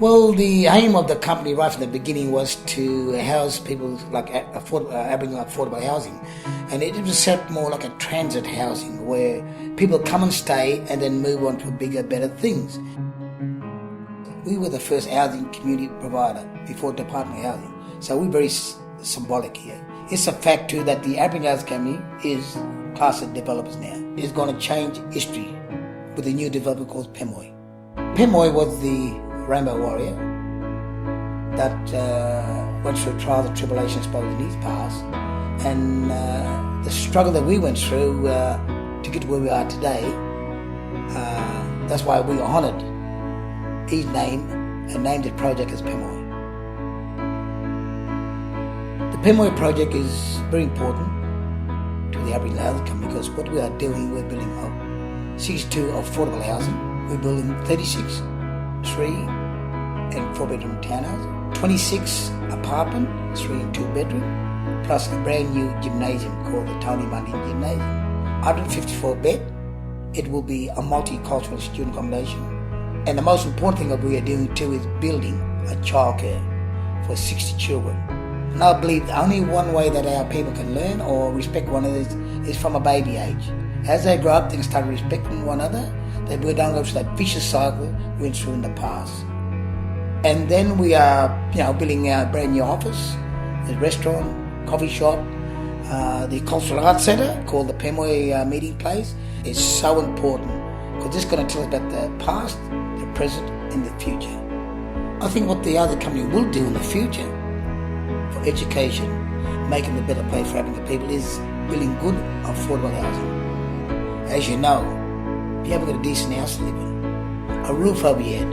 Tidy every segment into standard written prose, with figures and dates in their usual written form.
Well, the aim of the company right from the beginning was to house people like Aboriginal affordable housing, and it was set up more like a transit housing where people come and stay and then move on to bigger, better things. We were the first housing community provider before Department of Housing, so we're very symbolic here. It's a fact too that the Aboriginal Housing Company is classed as developers now. It's going to change history with a new developer called Pemulwuy. Pemulwuy was the Rainbow Warrior that went through trials and tribulations both in his past, and the struggle that we went through to get to where we are today. That's why we honoured his name and named the project as Pemulwuy. The Pemulwuy project is very important to the Aboriginal Housing Company because what we are doing, we're building 62 affordable housing. We're building 36 3 and 4 bedroom townhouses, 26 apartment, 3 and 2 bedroom, plus a brand new gymnasium called the Tony Mundy Gymnasium. 154 bed. It will be a multicultural student accommodation. And the most important thing that we are doing too is building a childcare for 60 children. And I believe the only one way that our people can learn or respect one another is from a baby age. As they grow up, they can start respecting one another. They don't go through that vicious cycle we went through in the past. And then we are, building a brand new office, a restaurant, coffee shop, the cultural arts centre called the Pemulwuy Meeting Place is so important because this is going to tell us about the past, the present, and the future. I think what the other company will do in the future for education, making a better place for Aboriginal people, is building good, affordable housing. As you know, if you haven't got a decent house to live in, a roof over your head,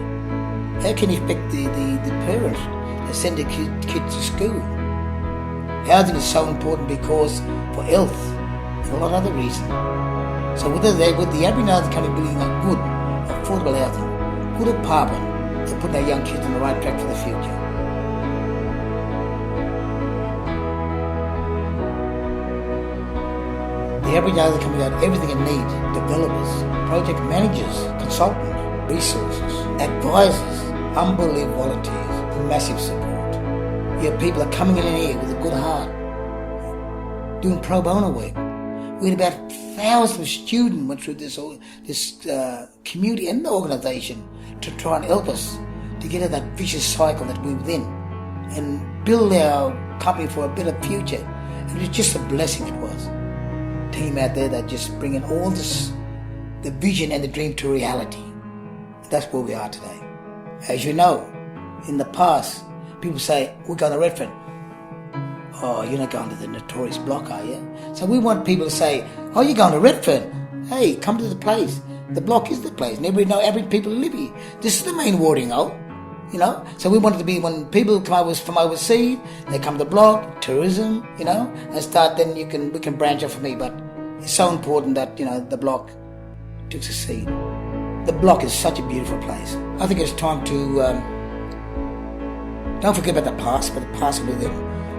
how can you expect the parents to send their kids to school? Housing is so important because for health and a lot of other reasons. So with the Aboriginal Housing Company building a good, affordable housing, good apartment, they're putting our young kids on the right track for the future. The Aboriginal Housing Company got everything it needs: developers, project managers, consultants, resources, advisors, unbelievable volunteers, massive support. Your people are coming in here with a good heart, doing pro bono work. We had about thousands of students went through this community and the organisation to try and help us to get out of that vicious cycle that we were in and build our company for a better future. And it was just a blessing it was. Team out there that just bringing all this, the vision and the dream to reality. That's where we are today. As you know, in the past, people say, we're going to Redfern. Oh, you're not going to the notorious block, are you? So we want people to say, oh, you're going to Redfern. Hey, come to the place. The block is the place. And everybody know every people live here. This is the main warding hole, So we want it to be when people come from overseas, they come to the block, tourism, and start, then we can branch off from me. But it's so important that, the block to succeed. The block is such a beautiful place. I think it's time to don't forget about the past, but the past will be there.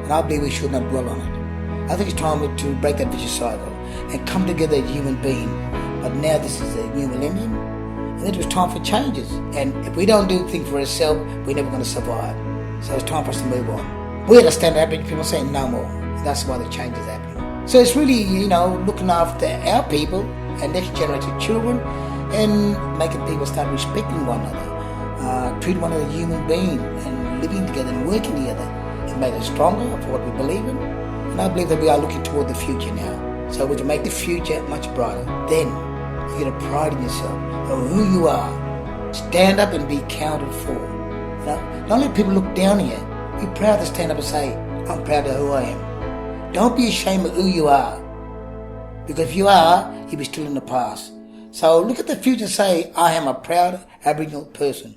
And I believe we should not dwell on it. I think it's time to break that vicious cycle and come together as human beings. But now this is a new millennium, and it was time for changes. And if we don't do things for ourselves, we're never going to survive. So it's time for us to move on. We understand Aboriginal people saying no more. And that's why the change is happening. So it's really, looking after our people and next generation children and making people start respecting one another, treat one another as a human being and living together and working together and make us stronger for what we believe in. And I believe that we are looking toward the future now. So we can make the future much brighter. Then you get a pride in yourself of who you are. Stand up and be counted for. Don't let people look down on you. Be proud to stand up and say, I'm proud of who I am. Don't be ashamed of who you are. Because if you are, you'll be still in the past. So look at the future and say, I am a proud Aboriginal person.